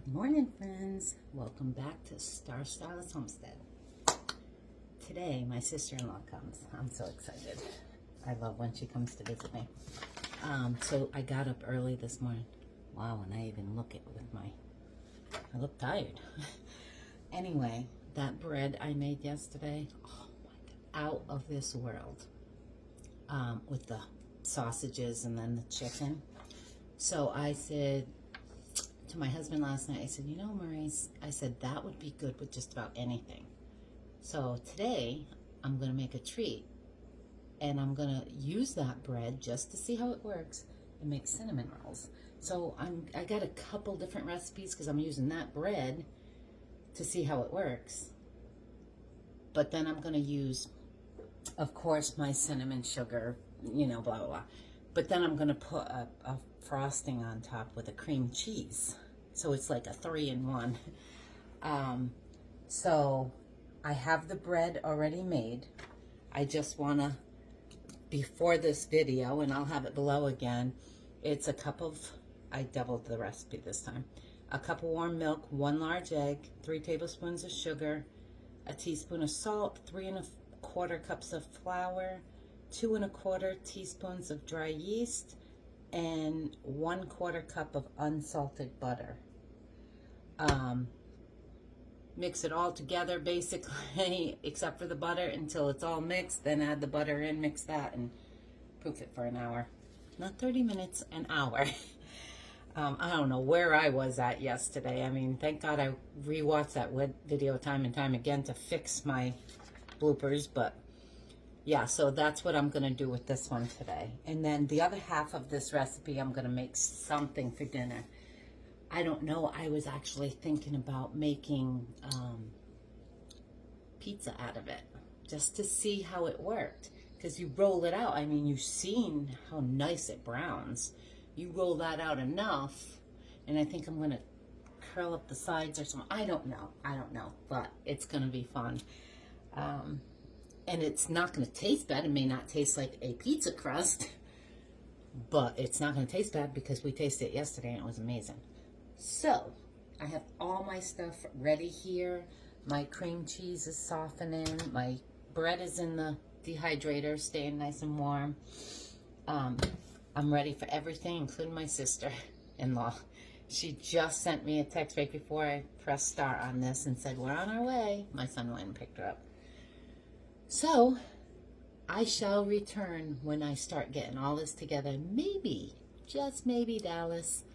Good morning, friends. Welcome back to Star Stylist Homestead. Today, my sister-in-law comes. I'm so excited. I love when she comes to visit me. So I got up early this morning. Wow, and I even look at with my, I look tired. Anyway, that bread I made yesterday, oh my God, out of this world. With the sausages and then the chicken. So I said to my husband last night, I said, you know, Maurice, I said, that would be good with just about anything. So today, I'm going to make a treat. And I'm going to use that bread just to see how it works and make cinnamon rolls. So I got a couple different recipes because I'm using that bread to see how it works. But then I'm going to use, of course, my cinnamon sugar, you know, blah, blah, blah. But then I'm going to put a frosting on top with a cream cheese. So it's like a 3-in-1. So I have the bread already made. I just want to, before this video, and I'll have it below again, it's a cup of, I doubled the recipe this time. A cup of warm milk, 1 large egg, 3 tablespoons of sugar, a teaspoon of salt, 3 1/4 cups of flour, 2 1/4 teaspoons of dry yeast, and 1/4 cup of unsalted butter. Mix it all together basically, except for the butter, until it's all mixed. Then add the butter in, mix that, and proof it for an hour. Not 30 minutes, an hour. I don't know where I was at yesterday. I mean, thank God I rewatched that video time and time again to fix my bloopers, but yeah, so that's what I'm going to do with this one today. And then the other half of this recipe, I'm going to make something for dinner. I don't know. I was actually thinking about making pizza out of it, just to see how it worked. Because you roll it out. I mean, you've seen how nice it browns. You roll that out enough, and I think I'm going to curl up the sides or something. I don't know. But it's going to be fun. And it's not going to taste bad. It may not taste like a pizza crust, but it's not going to taste bad because we tasted it yesterday and it was amazing. So, I have all my stuff ready here. My cream cheese is softening. My bread is in the dehydrator, staying nice and warm. I'm ready for everything, including my sister-in-law. She just sent me a text right before I pressed start on this and said, we're on our way. My son went and picked her up. So, I shall return when I start getting all this together. Maybe, just maybe, Dallas,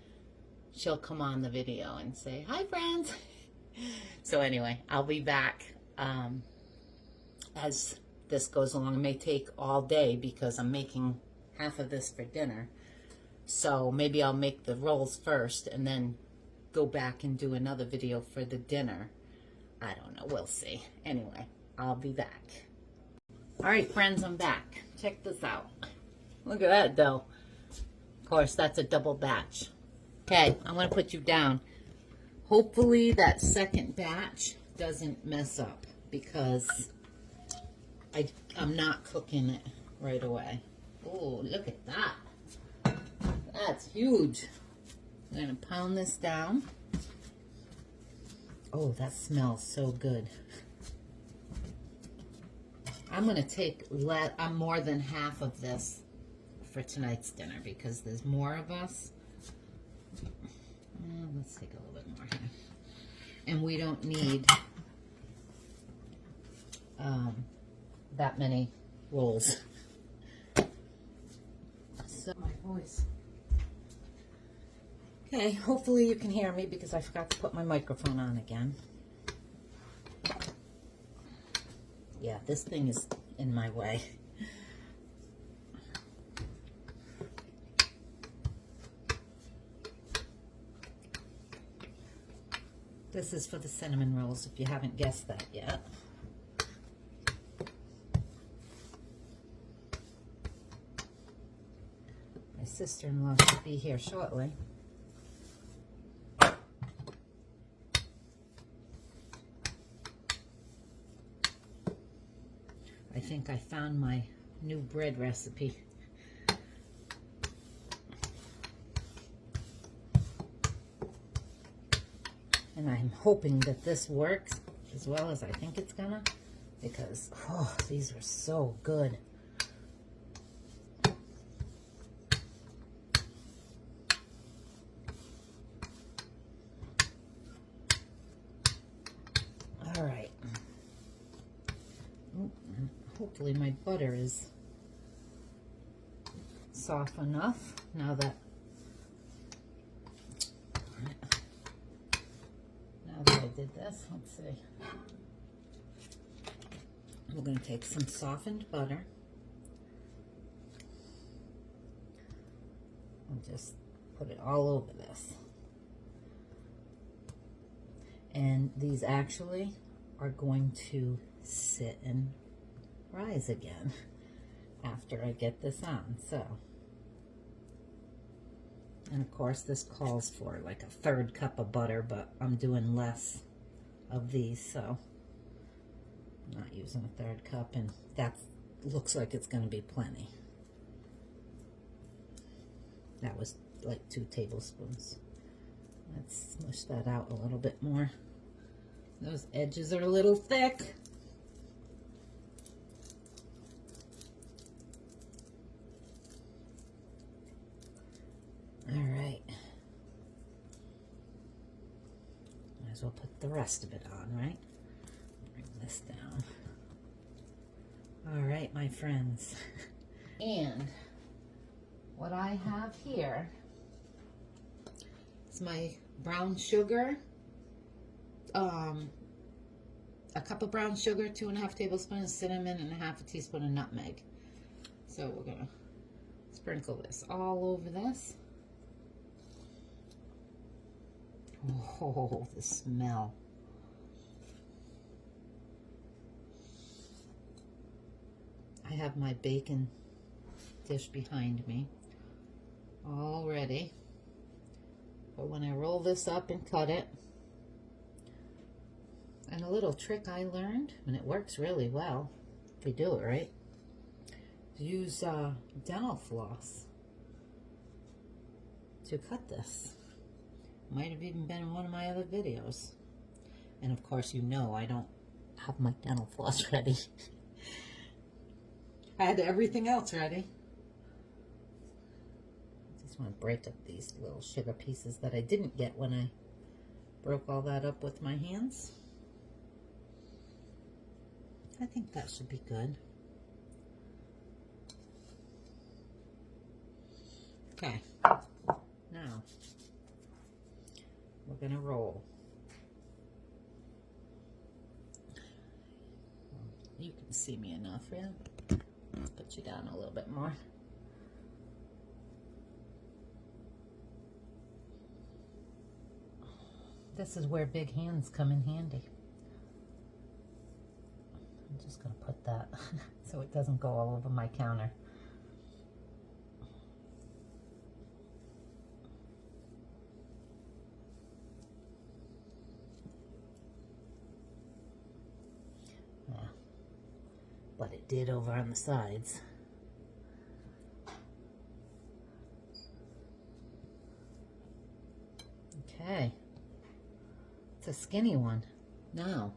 she'll come on the video and say, hi, friends. So anyway, I'll be back as this goes along. It may take all day because I'm making half of this for dinner. So maybe I'll make the rolls first and then go back and do another video for the dinner. I don't know. We'll see. Anyway, I'll be back. All right, friends, I'm back. Check this out. Look at that dough. Of course, that's a double batch. Okay, I'm going to put you down. Hopefully that second batch doesn't mess up because I'm not cooking it right away. Oh, look at that. That's huge. I'm going to pound this down. Oh, that smells so good. I'm going to take more than half of this for tonight's dinner because there's more of us. Let's take a little bit more here. And we don't need that many rolls. So my voice. Okay, hopefully you can hear me because I forgot to put my microphone on again. Yeah, this thing is in my way. This is for the cinnamon rolls, if you haven't guessed that yet. My sister-in-law should be here shortly. I think I found my new bread recipe. And I'm hoping that this works as well as I think it's gonna, because oh, these are so good. All right. Hopefully my butter is soft enough now that I did this. Let's see. We're going to take some softened butter and just put it all over this. And these actually are going to sit and rise again after I get this on. So, and of course this calls for like a 1/3 cup of butter, but I'm doing less of these, so I'm not using a 1/3 cup, and that looks like it's going to be plenty. That was like 2 tablespoons. Let's smush that out a little bit more. Those edges are a little thick. All right. Might as well put the rest of it on, right? Bring this down. All right, my friends. And what I have here is my brown sugar. A cup of brown sugar, 2½ tablespoons of cinnamon, and 1/2 teaspoon of nutmeg. So we're gonna sprinkle this all over this. Oh, the smell. I have my bacon dish behind me all ready. But when I roll this up and cut it, and a little trick I learned, and it works really well if you do it right, use dental floss to cut this. Might have even been in one of my other videos. And of course, you know I don't have my dental floss ready. I had everything else ready. I just want to break up these little sugar pieces that I didn't get when I broke all that up with my hands. I think that should be good. Okay, now we're gonna roll. You can see me enough, yeah? Let's put you down a little bit more. This is where big hands come in handy. I'm just going to put that so it doesn't go all over my counter. Yeah, but it did over on the sides. Okay, it's a skinny one. Now,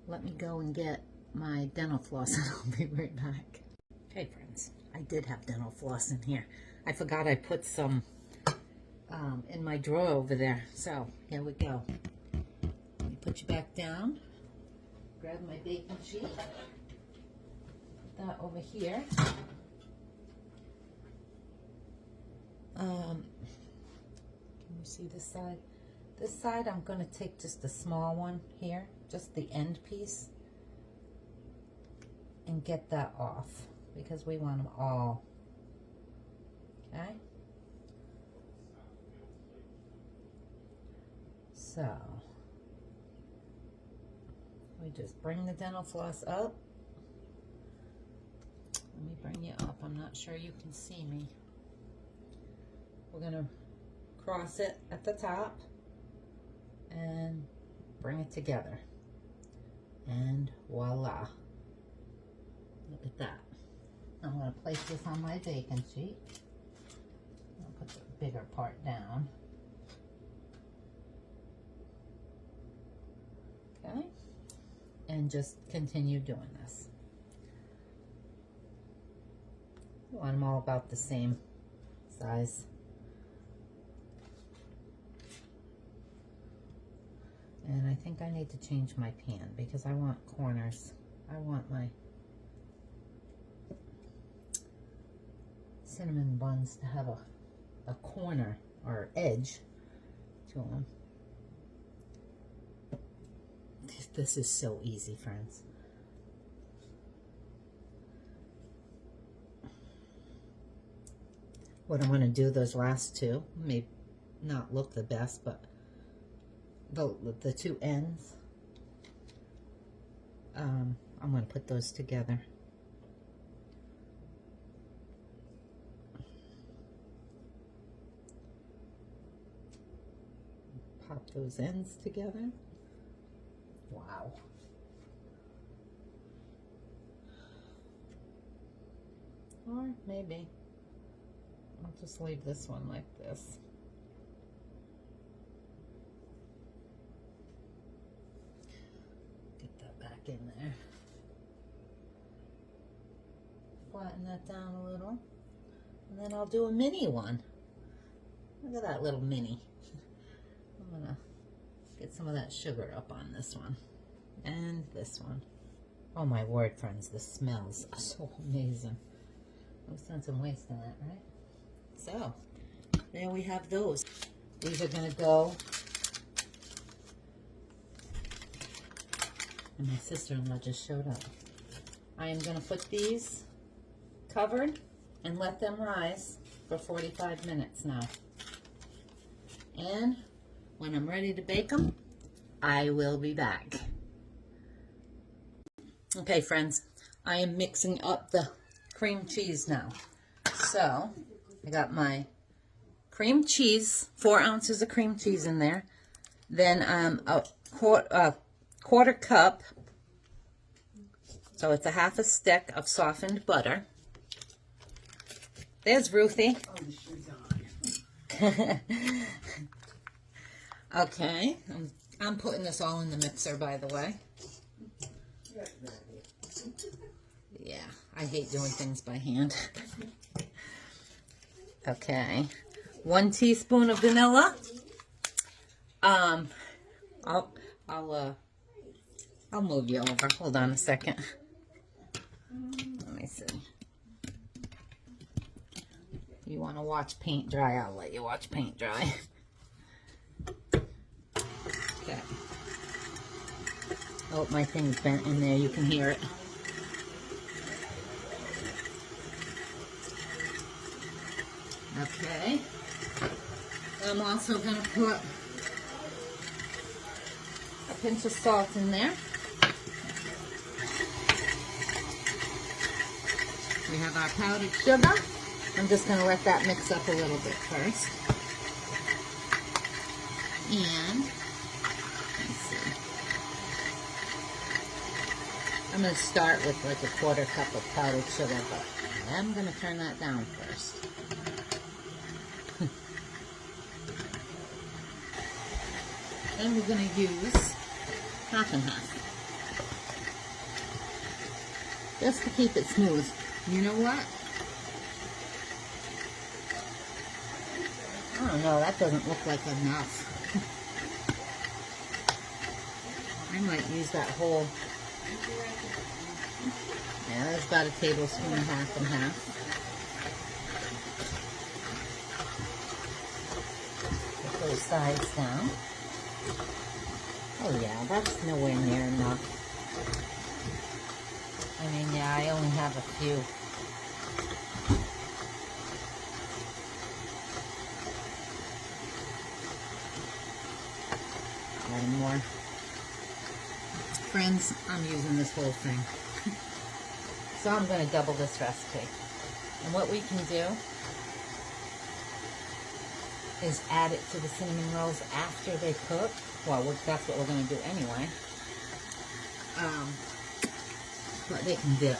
let me go and get my dental floss and I'll be right back. Okay, friends, I did have dental floss in here. I forgot I put some in my drawer over there. So, here we go. Let me put you back down. Grab my baking sheet. Put that over here. Can you see this side? This side, I'm going to take just a small one here, just the end piece, and get that off because we want them all. Okay? So, we just bring the dental floss up. Let me bring you up. I'm not sure you can see me. We're going to cross it at the top and bring it together, and voila, look at that. I'm going to place this on my baking sheet. I'll put the bigger part down. Okay, and just continue doing this. I want them all about the same size. And I think I need to change my pan because I want corners. I want my cinnamon buns to have a corner or edge to them. This is so easy, friends. What I'm going to do, those last two may not look the best, but the two ends, I'm going to put those together. Pop those ends together. Wow. Or maybe I'll just leave this one like this. Get that back in there. Flatten that down a little. And then I'll do a mini one. Look at that little mini. I'm gonna get some of that sugar up on this one. And this one. Oh my word, friends, the smells are so amazing. No sense in wasting that, right? So, there we have those. These are going to go. And my sister-in-law just showed up. I am going to put these covered and let them rise for 45 minutes now. And when I'm ready to bake them, I will be back. Okay, friends, I am mixing up the cream cheese now. So, I got my cream cheese, 4 ounces of cream cheese in there. Then a quarter cup, so it's a half a stick of softened butter. There's Ruthie. Okay, I'm putting this all in the mixer, by the way. Yeah, I hate doing things by hand. Okay, 1 teaspoon of vanilla. I'll move you over. Hold on a second. Let me see. You want to watch paint dry? I'll let you watch paint dry. Okay. Oh, my thing's bent in there. You can hear it. Okay. I'm also going to put a pinch of salt in there. We have our powdered sugar. I'm just going to let that mix up a little bit first. And, let's see. I'm going to start with like a quarter cup of powdered sugar, but I'm going to turn that down first. Then we're going to use half and half. Just to keep it smooth. You know what? I don't know, that doesn't look like enough. I might use that whole, yeah, that's about a tablespoon and half and half. Put those sides down. Oh yeah, that's nowhere near enough. I mean, yeah, I only have a few. Add more. Friends, I'm using this whole thing. So I'm going to double this recipe. And what we can do is add it to the cinnamon rolls after they cook. Well, that's what we're going to do anyway. But they can dip.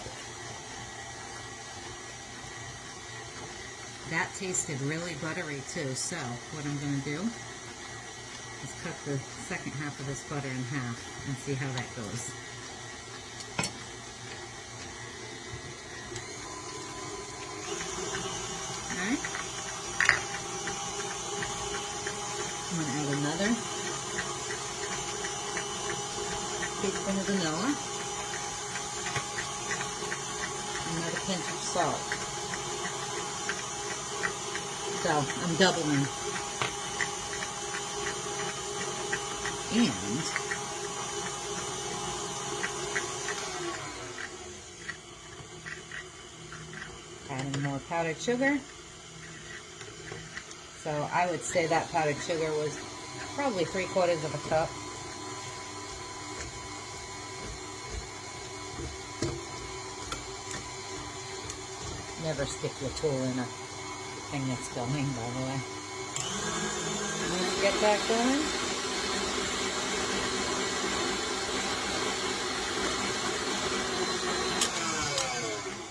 That tasted really buttery too, so what I'm going to do is cut the second half of this butter in half and see how that goes. Alright. I'm going to add another teaspoon of vanilla, another pinch of salt. So I'm doubling. And adding more powdered sugar. So I would say that powdered sugar was probably 3/4 of a cup. Never stick your tool in a thing that's going, by the way. Once you get that going,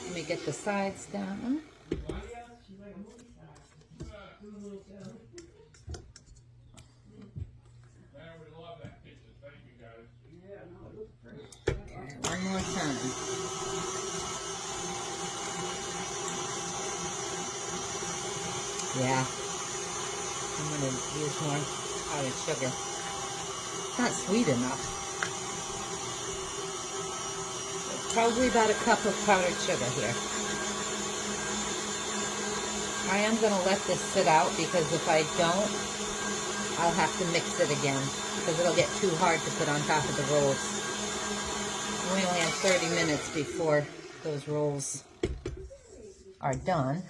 let me get the sides down. Okay, one more time. Yeah, I'm going to use more powdered sugar. It's not sweet enough. Probably about a cup of powdered sugar here. I am going to let this sit out because if I don't, I'll have to mix it again because it'll get too hard to put on top of the rolls. We only have 30 minutes before those rolls are done.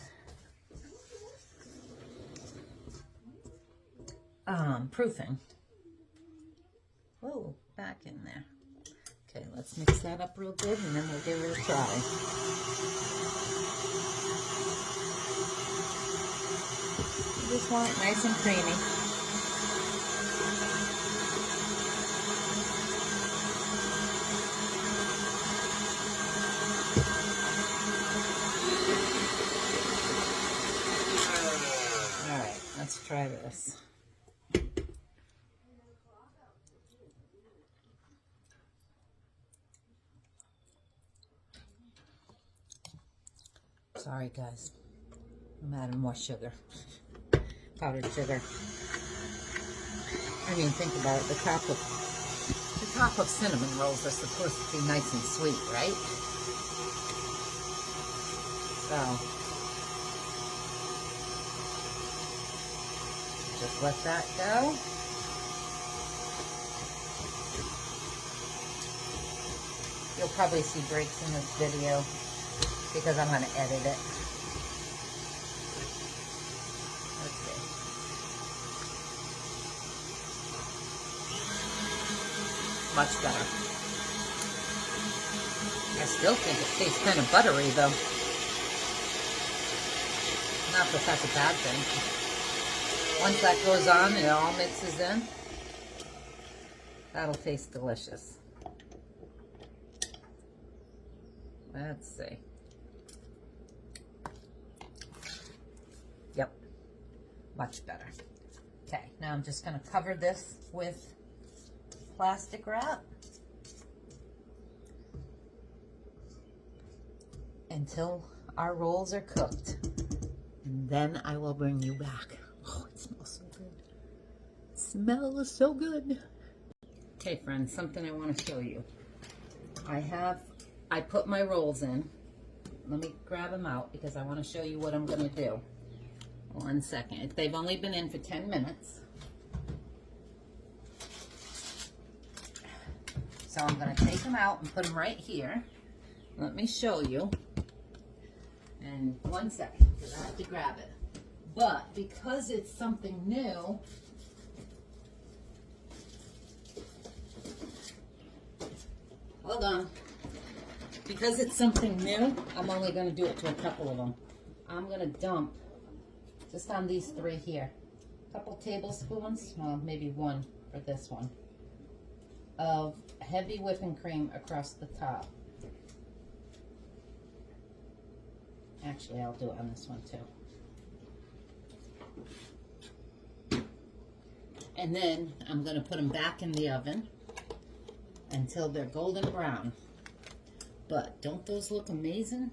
Proofing. Whoa, back in there. Okay, let's mix that up real good and then we'll give it a try. You just want it nice and creamy. All right, let's try this. Sorry guys, I'm adding more sugar, powdered sugar. I mean, think about it, the top of cinnamon rolls are supposed to be nice and sweet, right? So, just let that go. You'll probably see breaks in this video because I'm going to edit it. Let's see. Much better. I still think it tastes kind of buttery though. Not that that's a bad thing. Once that goes on and it all mixes in, that'll taste delicious. Let's see. Yep, much better. Okay, now I'm just going to cover this with plastic wrap until our rolls are cooked. And then I will bring you back. Oh, it smells so good. It smells so good. Okay, friends, something I want to show you. I put my rolls in. Let me grab them out because I want to show you what I'm going to do. 1 second. They've only been in for 10 minutes. So I'm going to take them out and put them right here. Let me show you. And 1 second, because I have to grab it. But because it's something new, hold on. Because it's something new, I'm only going to do it to a couple of them. I'm going to dump just on these 3 here. A couple tablespoons, well, maybe 1 for this one, of heavy whipping cream across the top. Actually, I'll do it on this one too. And then I'm going to put them back in the oven until they're golden brown. But don't those look amazing?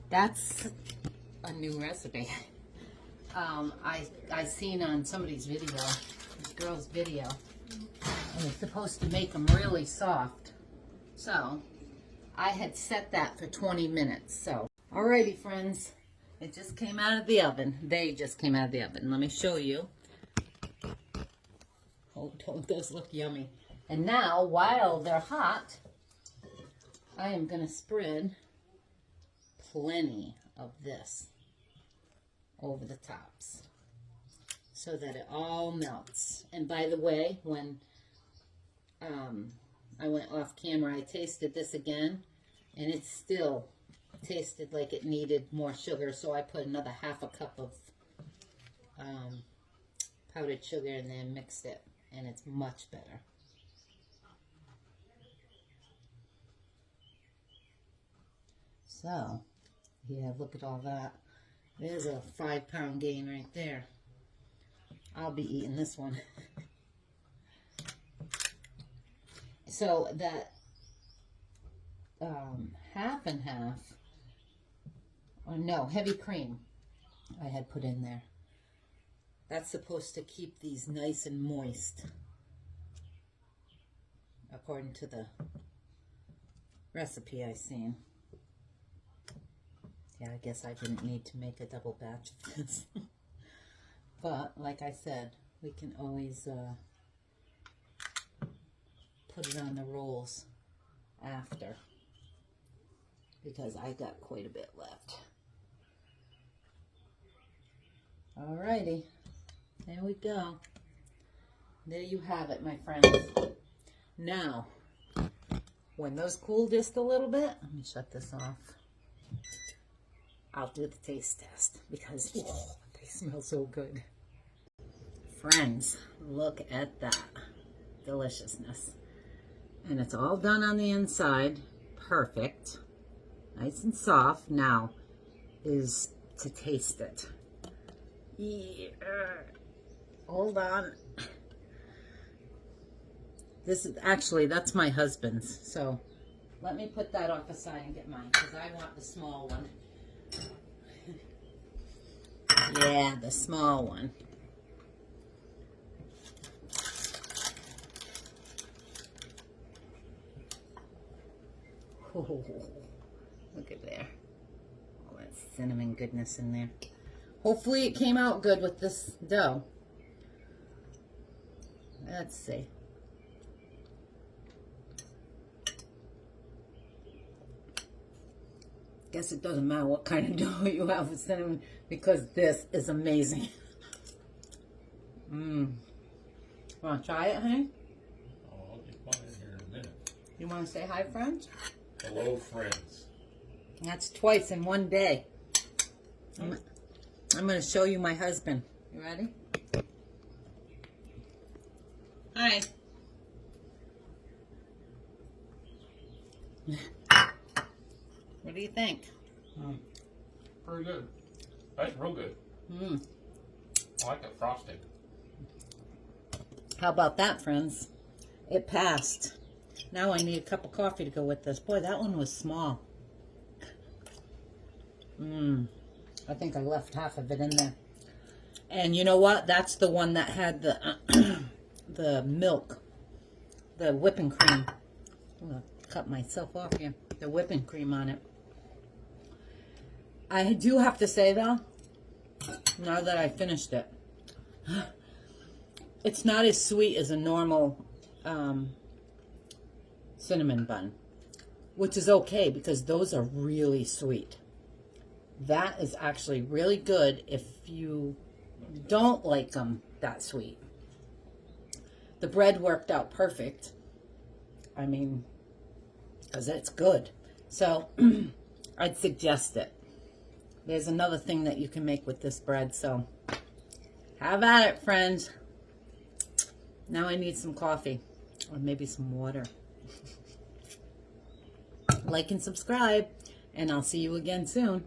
That's a new recipe. I seen on somebody's video, this girl's video, and it's supposed to make them really soft. So I had set that for 20 minutes. So, alrighty friends, it just came out of the oven. They just came out of the oven. Let me show you. Oh, don't those look yummy. And now, while they're hot, I am going to spread plenty of this over the tops so that it all melts. And by the way, when I went off camera, I tasted this again, and it still tasted like it needed more sugar, so I put another half a cup of powdered sugar and then mixed it, and it's much better. So, yeah, look at all that. There's a 5-pound gain right there. I'll be eating this one. So that half and half, or no, heavy cream I had put in there. That's supposed to keep these nice and moist, according to the recipe I seen. Yeah, I guess I didn't need to make a double batch of this. But, like I said, we can always put it on the rolls after, because I got quite a bit left. Alrighty, there we go. There you have it, my friends. Now, when those cool just a little bit, let me shut this off. I'll do the taste test because they smell so good. Friends, look at that deliciousness. And it's all done on the inside. Perfect. Nice and soft. Now is to taste it. Yeah. Hold on. This is actually, that's my husband's. So let me put that off aside and get mine, because I want the small one. Yeah, the small one. Oh, look at there. All that cinnamon goodness in there. Hopefully it came out good with this dough. Let's see. Guess it doesn't matter what kind of dough you have with cinnamon, because this is amazing. Want to try it, honey? Oh, I'll get mine in here in a minute. You want to say hi, friends? Hello, friends. That's twice in one day. I'm going to show you my husband. You ready? Hi. What do you think? Pretty good. That's real good. I like the frosting. How about that, friends? It passed. Now I need a cup of coffee to go with this. Boy, that one was small. I think I left half of it in there. And you know what? That's the one that had the the milk, the whipping cream. I'm going to cut myself off here. The whipping cream on it. I do have to say, though, now that I finished it, it's not as sweet as a normal cinnamon bun, which is okay because those are really sweet. That is actually really good if you don't like them that sweet. The bread worked out perfect. I mean, because it's good. So I'd suggest it. There's another thing that you can make with this bread, so have at it, friends. Now I need some coffee, or maybe some water. Like and subscribe, and I'll see you again soon.